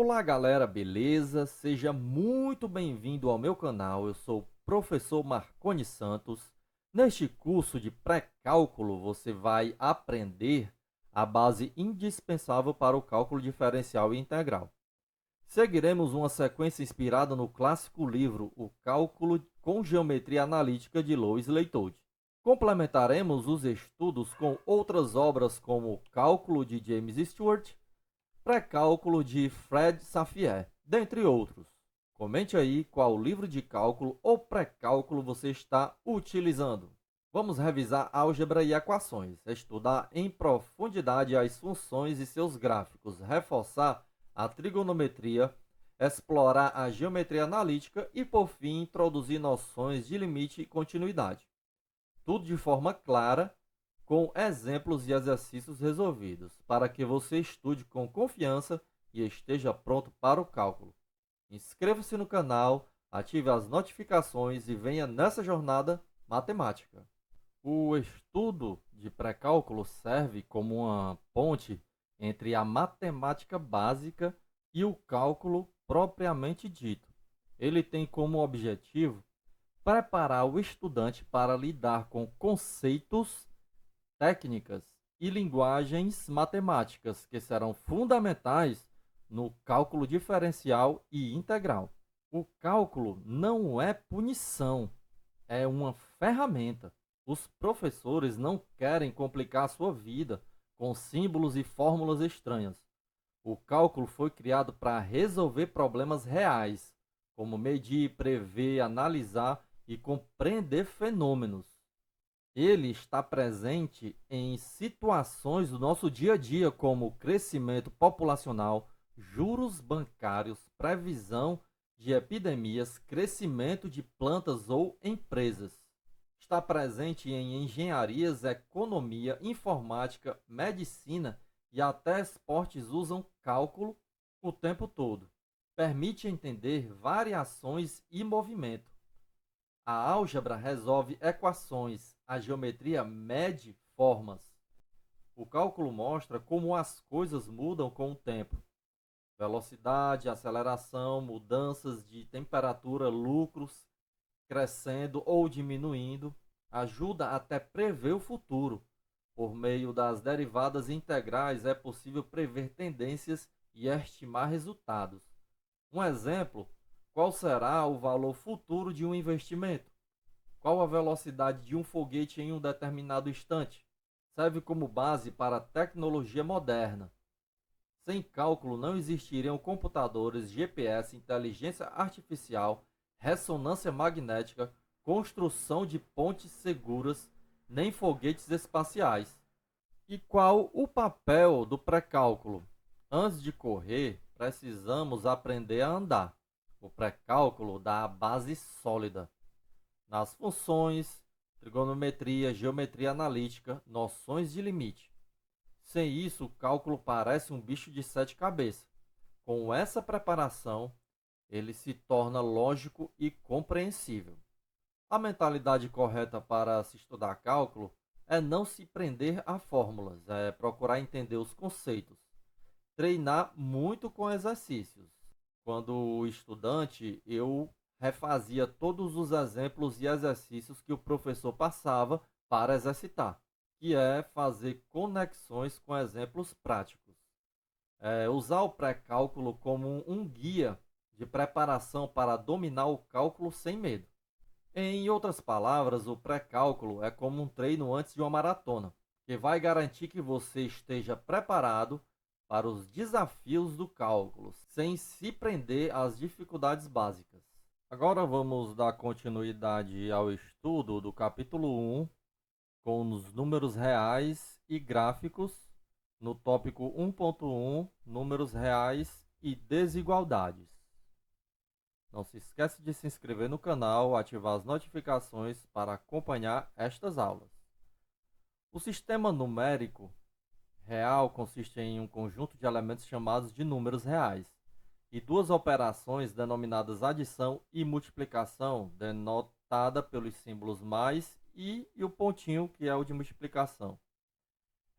Olá galera, beleza? Seja muito bem-vindo ao meu canal. Eu sou o professor Marconi Santos. Neste curso de pré-cálculo, você vai aprender a base indispensável para o cálculo diferencial e integral. Seguiremos uma sequência inspirada no clássico livro O Cálculo com Geometria Analítica de Louis Leithoud. Complementaremos os estudos com outras obras como O Cálculo de James Stewart, Pré-cálculo de Fred Safier, dentre outros. Comente aí qual livro de cálculo ou pré-cálculo você está utilizando. Vamos revisar álgebra e equações, estudar em profundidade as funções e seus gráficos, reforçar a trigonometria, explorar a geometria analítica e, por fim, introduzir noções de limite e continuidade. Tudo de forma clara, com exemplos e exercícios resolvidos, para que você estude com confiança e esteja pronto para o cálculo. Inscreva-se no canal, ative as notificações e venha nessa jornada matemática. O estudo de pré-cálculo serve como uma ponte entre a matemática básica e o cálculo propriamente dito. Ele tem como objetivo preparar o estudante para lidar com conceitos, técnicas e linguagens matemáticas que serão fundamentais no cálculo diferencial e integral. O cálculo não é punição, é uma ferramenta. Os professores não querem complicar a sua vida com símbolos e fórmulas estranhas. O cálculo foi criado para resolver problemas reais, como medir, prever, analisar e compreender fenômenos. Ele está presente em situações do nosso dia a dia, como crescimento populacional, juros bancários, previsão de epidemias, crescimento de plantas ou empresas. Está presente em engenharias, economia, informática, medicina e até esportes usam cálculo o tempo todo. Permite entender variações e movimento. A álgebra resolve equações, a geometria mede formas. O cálculo mostra como as coisas mudam com o tempo. Velocidade, aceleração, mudanças de temperatura, lucros crescendo ou diminuindo, ajuda até prever o futuro. Por meio das derivadas integrais é possível prever tendências e estimar resultados. Um exemplo: qual será o valor futuro de um investimento? Qual a velocidade de um foguete em um determinado instante? Serve como base para a tecnologia moderna. Sem cálculo não existiriam computadores, GPS, inteligência artificial, ressonância magnética, construção de pontes seguras, nem foguetes espaciais. E qual o papel do pré-cálculo? Antes de correr, precisamos aprender a andar. O pré-cálculo dá a base sólida nas funções, trigonometria, geometria analítica, noções de limite. Sem isso, o cálculo parece um bicho de sete cabeças. Com essa preparação, ele se torna lógico e compreensível. A mentalidade correta para se estudar cálculo é não se prender a fórmulas, é procurar entender os conceitos, treinar muito com exercícios. Quando estudante, eu refazia todos os exemplos e exercícios que o professor passava para exercitar, que é fazer conexões com exemplos práticos. Usar o pré-cálculo como um guia de preparação para dominar o cálculo sem medo. Em outras palavras, o pré-cálculo é como um treino antes de uma maratona, que vai garantir que você esteja preparado para os desafios do cálculo, sem se prender às dificuldades básicas. Agora vamos dar continuidade ao estudo do capítulo 1, com os números reais e gráficos, no tópico 1.1, números reais e desigualdades. Não se esqueça de se inscrever no canal, ativar as notificações para acompanhar estas aulas. O sistema numérico real consiste em um conjunto de elementos chamados de números reais e duas operações denominadas adição e multiplicação, denotada pelos símbolos mais e o pontinho, que é o de multiplicação,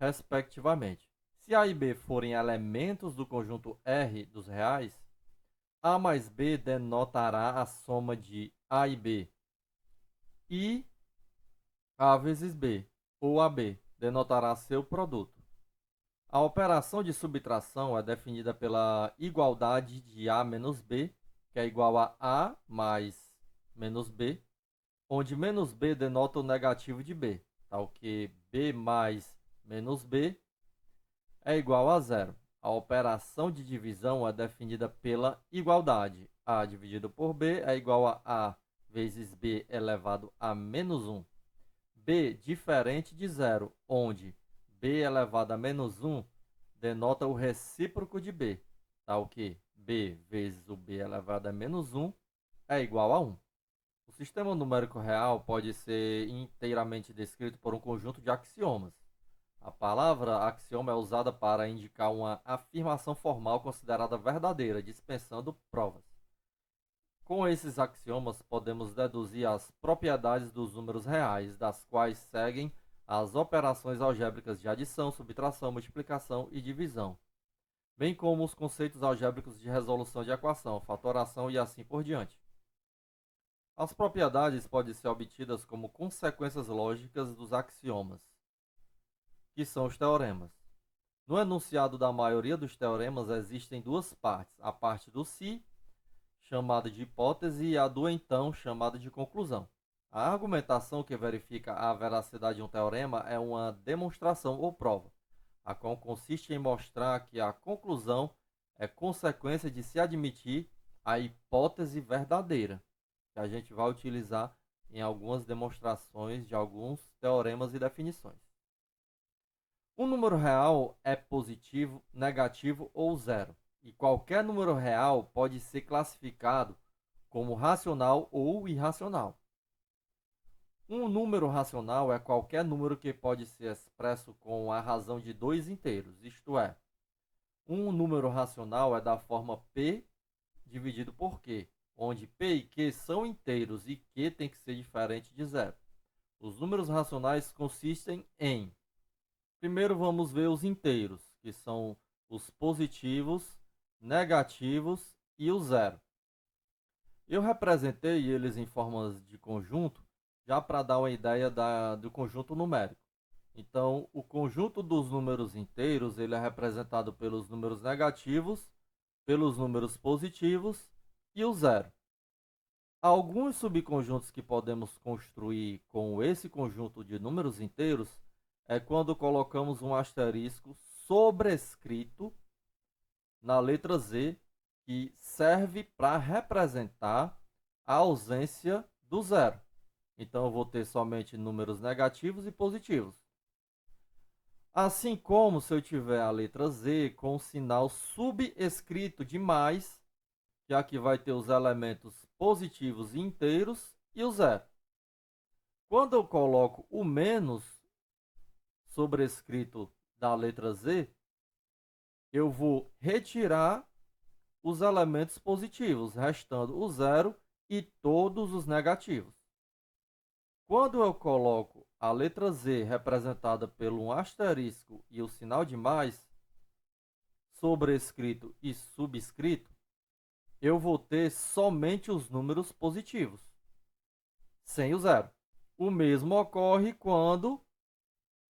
respectivamente. Se A e B forem elementos do conjunto R dos reais, A mais B denotará a soma de A e B. E A vezes B, ou AB, denotará seu produto. A operação de subtração é definida pela igualdade de A menos B, que é igual a A mais menos B, onde menos B denota o negativo de B, tal que B mais menos B é igual a zero. A operação de divisão é definida pela igualdade. A dividido por B é igual a vezes B elevado a menos 1. B diferente de zero, onde B elevado a menos 1 denota o recíproco de B, tal que B vezes o B elevado a menos 1 é igual a 1. O sistema numérico real pode ser inteiramente descrito por um conjunto de axiomas. A palavra axioma é usada para indicar uma afirmação formal considerada verdadeira, dispensando provas. Com esses axiomas, podemos deduzir as propriedades dos números reais, das quais seguem as operações algébricas de adição, subtração, multiplicação e divisão, bem como os conceitos algébricos de resolução de equação, fatoração e assim por diante. As propriedades podem ser obtidas como consequências lógicas dos axiomas, que são os teoremas. No enunciado da maioria dos teoremas existem duas partes, a parte do se, chamada de hipótese, e a do então, chamada de conclusão. A argumentação que verifica a veracidade de um teorema é uma demonstração ou prova, a qual consiste em mostrar que a conclusão é consequência de se admitir a hipótese verdadeira, que a gente vai utilizar em algumas demonstrações de alguns teoremas e definições. Um número real é positivo, negativo ou zero, e qualquer número real pode ser classificado como racional ou irracional. Um número racional é qualquer número que pode ser expresso com a razão de dois inteiros, isto é, um número racional é da forma p dividido por q, onde p e q são inteiros e q tem que ser diferente de zero. Os números racionais consistem em... Primeiro vamos ver os inteiros, que são os positivos, negativos e o zero. Eu representei eles em formas de conjunto, já para dar uma ideia do conjunto numérico. Então, o conjunto dos números inteiros ele é representado pelos números negativos, pelos números positivos e o zero. Alguns subconjuntos que podemos construir com esse conjunto de números inteiros é quando colocamos um asterisco sobrescrito na letra Z, que serve para representar a ausência do zero. Então, eu vou ter somente números negativos e positivos. Assim como se eu tiver a letra Z com o sinal subescrito de mais, que aqui vai ter os elementos positivos e inteiros e o zero. Quando eu coloco o menos sobrescrito da letra Z, eu vou retirar os elementos positivos, restando o zero e todos os negativos. Quando eu coloco a letra Z representada pelo um asterisco e o sinal de mais, sobrescrito e subscrito, eu vou ter somente os números positivos, sem o zero. O mesmo ocorre quando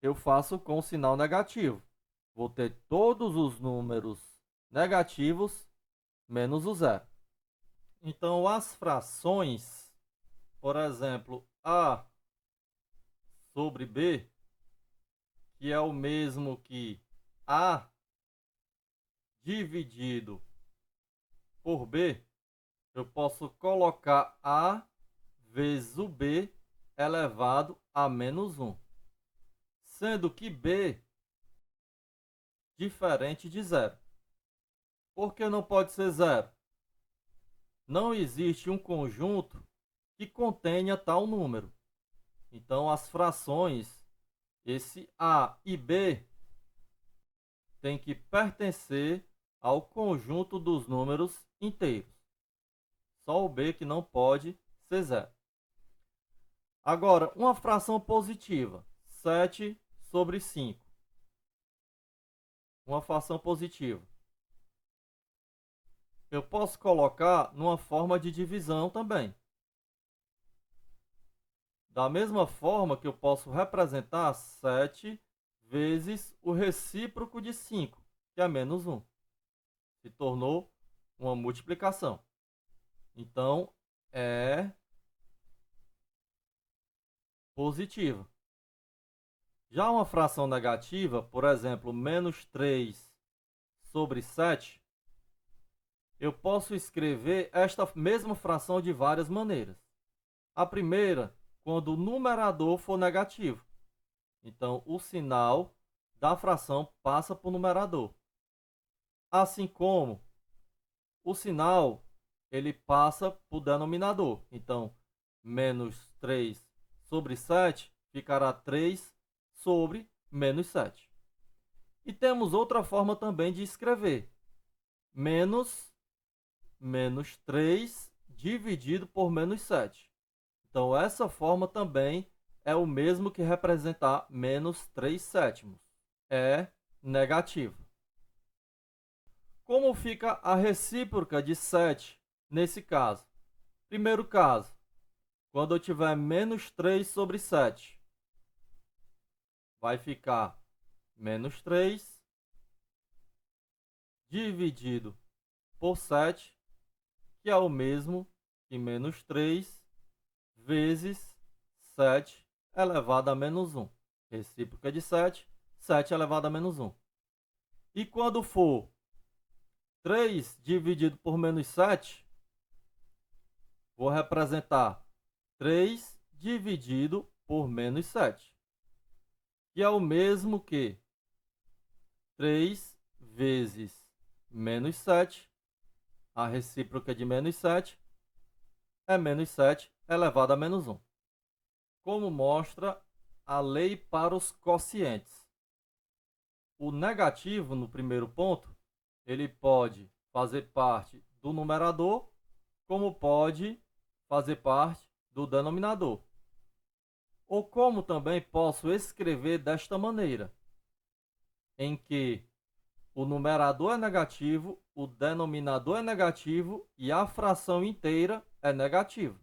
eu faço com o sinal negativo. Vou ter todos os números negativos menos o zero. Então, as frações, por exemplo, A sobre B, que é o mesmo que A dividido por B, eu posso colocar A vezes o B elevado a menos 1, sendo que B diferente de zero. Por que não pode ser zero? Não existe um conjunto que contenha tal número. Então, as frações, esse A e B, tem que pertencer ao conjunto dos números inteiros. Só o B que não pode ser zero. Agora, uma fração positiva, 7 sobre 5. uma fração positiva. Eu posso colocar numa forma de divisão também. Da mesma forma que eu posso representar 7 vezes o recíproco de 5, que é menos 1. Se tornou uma multiplicação. Então, é positiva. Já uma fração negativa, por exemplo, menos 3 sobre 7, eu posso escrever esta mesma fração de várias maneiras. A primeira, quando o numerador for negativo. Então, o sinal da fração passa para o numerador. Assim como o sinal ele passa para o denominador. Então, menos 3 sobre 7 ficará 3 sobre menos 7. E temos outra forma também de escrever. Menos 3 dividido por menos 7. Então, essa forma também é o mesmo que representar menos 3 sétimos. É negativo. Como fica a recíproca de 7 nesse caso? Primeiro caso, quando eu tiver menos 3 sobre 7, vai ficar menos 3 dividido por 7, que é o mesmo que menos 3 vezes 7 elevado a menos 1. Recíproca de 7, 7 elevado a menos 1. E quando for 3 dividido por menos 7, vou representar 3 dividido por menos 7, que é o mesmo que 3 vezes menos 7, a recíproca de menos 7, é menos 7 elevado a menos 1. Como mostra a lei para os quocientes. O negativo, no primeiro ponto, ele pode fazer parte do numerador, como pode fazer parte do denominador. Ou como também posso escrever desta maneira, em que o numerador é negativo, o denominador é negativo e a fração inteira é negativa.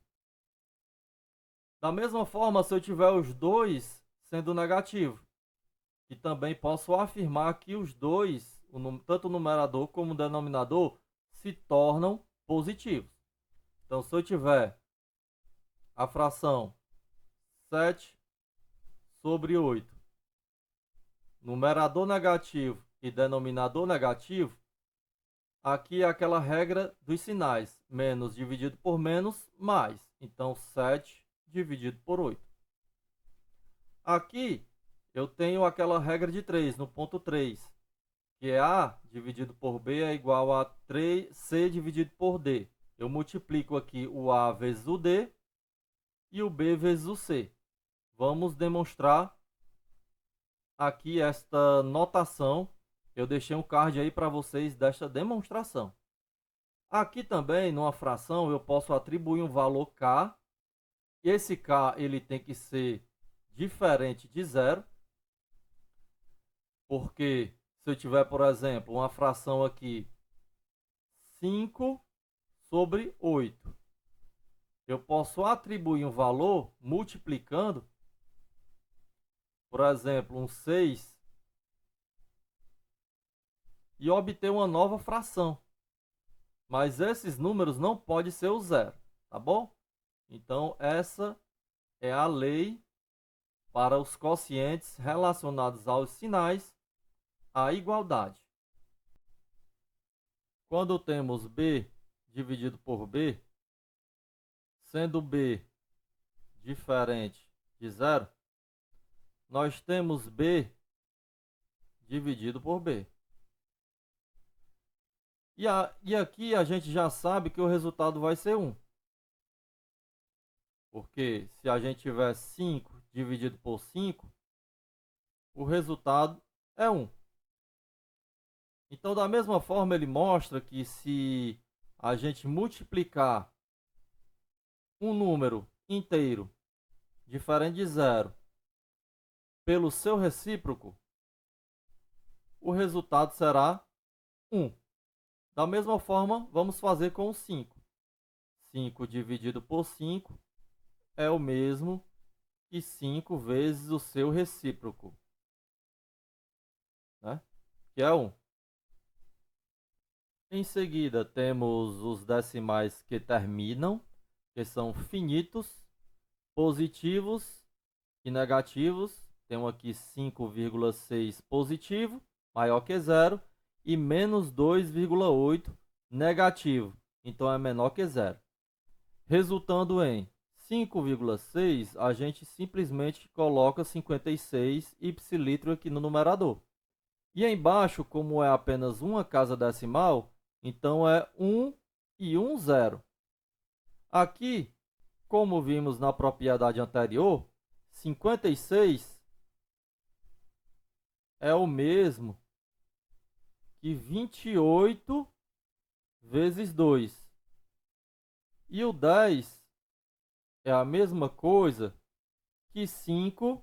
Da mesma forma, se eu tiver os dois sendo negativo, e também posso afirmar que os dois, tanto o numerador como o denominador, se tornam positivos. Então, se eu tiver a fração 7 sobre 8, numerador negativo e denominador negativo, aqui é aquela regra dos sinais, menos dividido por menos, mais. Então, 7 dividido por 8. Aqui, eu tenho aquela regra de 3, no ponto 3, que é A dividido por B é igual a 3C dividido por D. Eu multiplico aqui o A vezes o D e o B vezes o C. Vamos demonstrar aqui esta notação. Eu deixei um card aí para vocês desta demonstração. Aqui também, numa fração, eu posso atribuir um valor K. Esse K ele tem que ser diferente de zero, porque se eu tiver, por exemplo, uma fração aqui 5 sobre 8, eu posso atribuir um valor multiplicando, por exemplo, um 6, e obter uma nova fração. Mas esses números não podem ser o zero, tá bom? Então, essa é a lei para os quocientes relacionados aos sinais, a igualdade. Quando temos B dividido por B, sendo B diferente de zero, nós temos B dividido por B. E aqui a gente já sabe que o resultado vai ser 1. Porque se a gente tiver 5 dividido por 5, o resultado é 1. Então, da mesma forma, ele mostra que se a gente multiplicar um número inteiro diferente de zero pelo seu recíproco, o resultado será 1. Da mesma forma, vamos fazer com o 5. 5 dividido por 5 é o mesmo que 5 vezes o seu recíproco, né? Que é 1. Em seguida, temos os decimais que terminam, que são finitos, positivos e negativos. Temos aqui 5,6 positivo, maior que zero, e menos 2,8 negativo, então é menor que zero. Resultando em 5,6, a gente simplesmente coloca 56 ipsilitro aqui no numerador. E embaixo, como é apenas uma casa decimal, então é 1 e 1, 0. Aqui, como vimos na propriedade anterior, 56 é o mesmo que 28 vezes 2. E o 10 é a mesma coisa que 5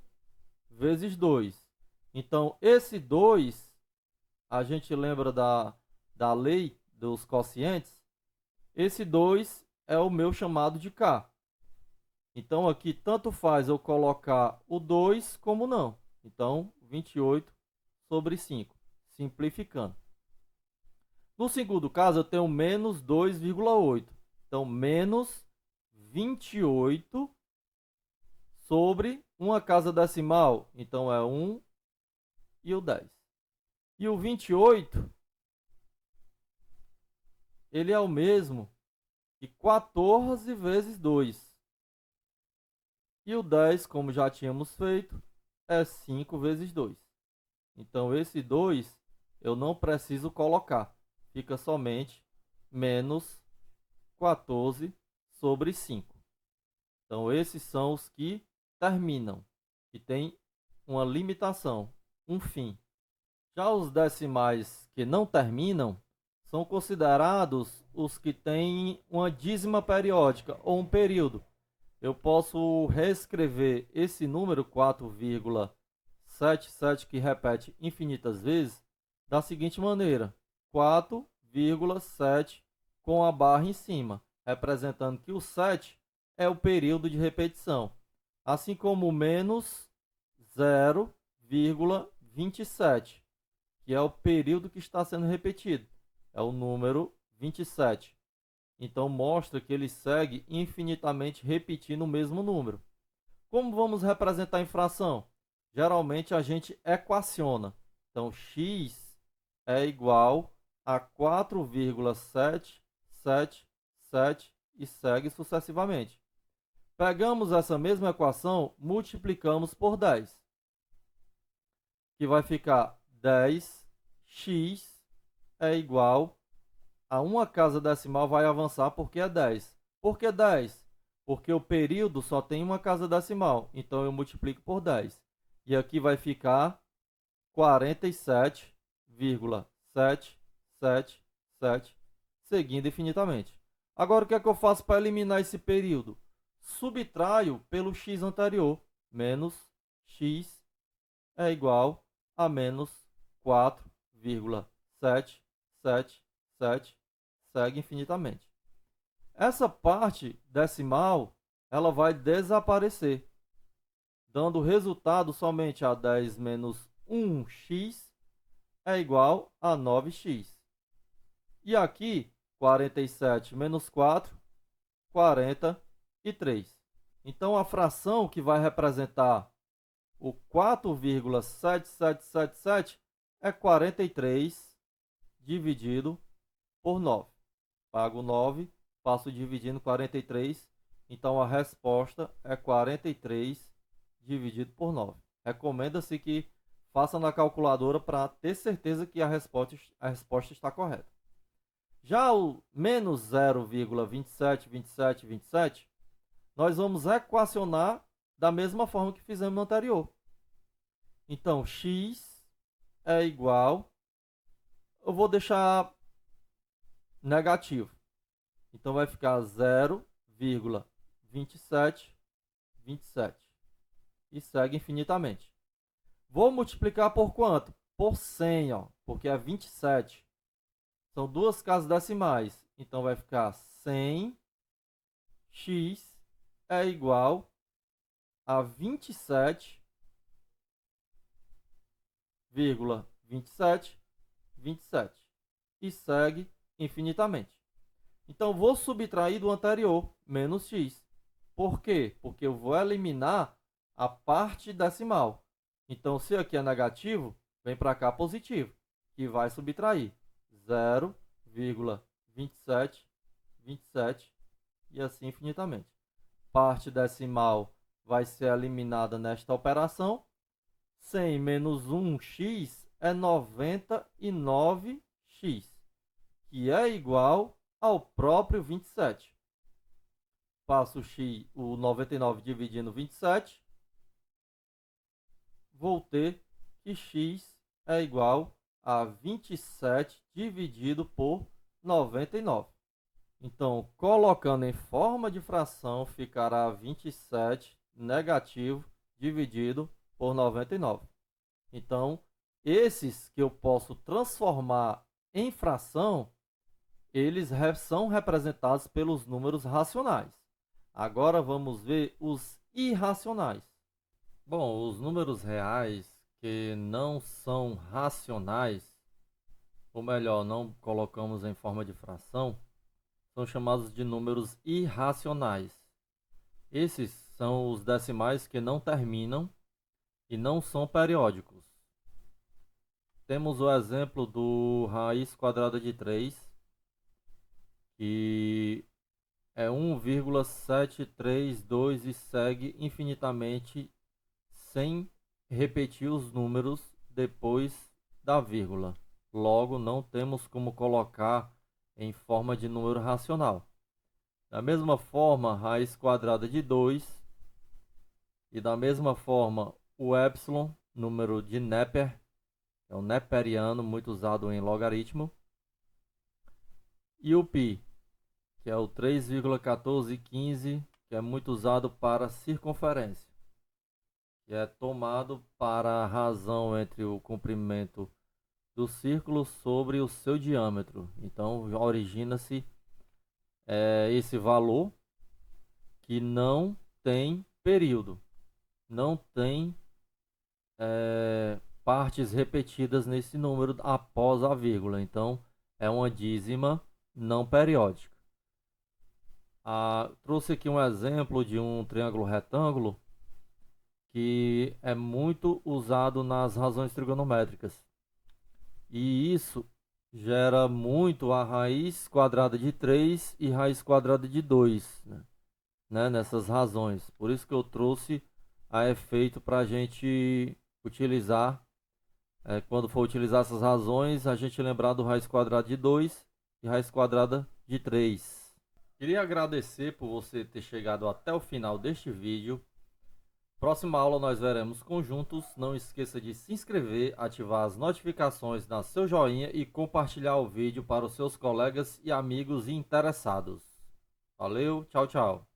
vezes 2. Então, esse 2, a gente lembra da lei dos quocientes? Esse 2 é o meu chamado de K. Então, aqui tanto faz eu colocar o 2 como não. Então, 28 sobre 5, simplificando. No segundo caso, eu tenho menos 2,8. Então, menos 28 sobre uma casa decimal. Então, é 1 e o 10. E o 28, ele é o mesmo que 14 vezes 2. E o 10, como já tínhamos feito, é 5 vezes 2. Então, esse 2 eu não preciso colocar. Fica somente menos 14 sobre 5. Então, esses são os que terminam, que tem uma limitação, um fim. Já os decimais que não terminam são considerados os que têm uma dízima periódica ou um período. Eu posso reescrever esse número 4,77 que repete infinitas vezes da seguinte maneira: 4,7 com a barra em cima, representando que o 7 é o período de repetição, assim como o menos 0,27, que é o período que está sendo repetido, é o número 27. Então, mostra que ele segue infinitamente repetindo o mesmo número. Como vamos representar em fração? Geralmente, a gente equaciona. Então, x é igual a 4,777 e segue sucessivamente. Pegamos essa mesma equação, multiplicamos por 10, que vai ficar 10x é igual a uma casa decimal vai avançar porque é 10. Por que 10? Porque o período só tem uma casa decimal. Então, eu multiplico por 10. E aqui vai ficar 47,777, seguindo infinitamente. Agora, o que é que eu faço para eliminar esse período? Subtraio pelo x anterior. Menos x é igual a menos 4,777, segue infinitamente. Essa parte decimal, ela vai desaparecer, dando resultado somente a 10 menos 1x é igual a 9x. E aqui, 47 menos 4, 43. Então, a fração que vai representar o 4,7777 é 43 dividido por 9. Pago 9, passo dividindo 43. Então, a resposta é 43 dividido por 9. Recomenda-se que faça na calculadora para ter certeza que a resposta está correta. Já o menos 0,272727, nós vamos equacionar da mesma forma que fizemos no anterior. Então, x é igual... Eu vou deixar negativo. Então, vai ficar 0,2727. E segue infinitamente. Vou multiplicar por quanto? por 100, ó, porque é 27. São duas casas decimais. Então vai ficar 100x é igual a 27,27 e segue infinitamente. Então vou subtrair do anterior, menos x. Por quê? Porque eu vou eliminar a parte decimal. Então se aqui é negativo, vem para cá positivo, que vai subtrair 0,27 e assim infinitamente. Parte decimal vai ser eliminada nesta operação. 100 menos 1x é 99x, que é igual ao próprio 27. Passo o 99 dividindo 27, vou ter que x é igual a 27 dividido por 99. Então, colocando em forma de fração, ficará 27 negativo dividido por 99. Então, esses que eu posso transformar em fração, eles são representados pelos números racionais. Agora vamos ver os irracionais. Bom, os números reais que não são racionais, ou melhor, não colocamos em forma de fração, são chamados de números irracionais. Esses são os decimais que não terminam e não são periódicos. Temos o exemplo do raiz quadrada de 3, que é 1,732 e segue infinitamente sem repetir os números depois da vírgula. Logo, não temos como colocar em forma de número racional. Da mesma forma, raiz quadrada de 2, e da mesma forma o epsilon, número de Neper, é o neperiano, muito usado em logaritmo, e o π, que é o 3,1415, que é muito usado para circunferência, que é tomado para a razão entre o comprimento do círculo sobre o seu diâmetro. Então origina-se esse valor que não tem período, não tem partes repetidas nesse número após a vírgula. Então é uma dízima não periódica. Trouxe aqui um exemplo de um triângulo retângulo que é muito usado nas razões trigonométricas. E isso gera muito a raiz quadrada de 3 e raiz quadrada de 2, né, nessas razões. Por isso que eu trouxe a efeito para a gente utilizar, quando for utilizar essas razões, a gente lembrar do raiz quadrada de 2 e raiz quadrada de 3. Queria agradecer por você ter chegado até o final deste vídeo. Próxima aula nós veremos conjuntos. Não esqueça de se inscrever, ativar as notificações, dar seu joinha e compartilhar o vídeo para os seus colegas e amigos interessados. Valeu, tchau, tchau.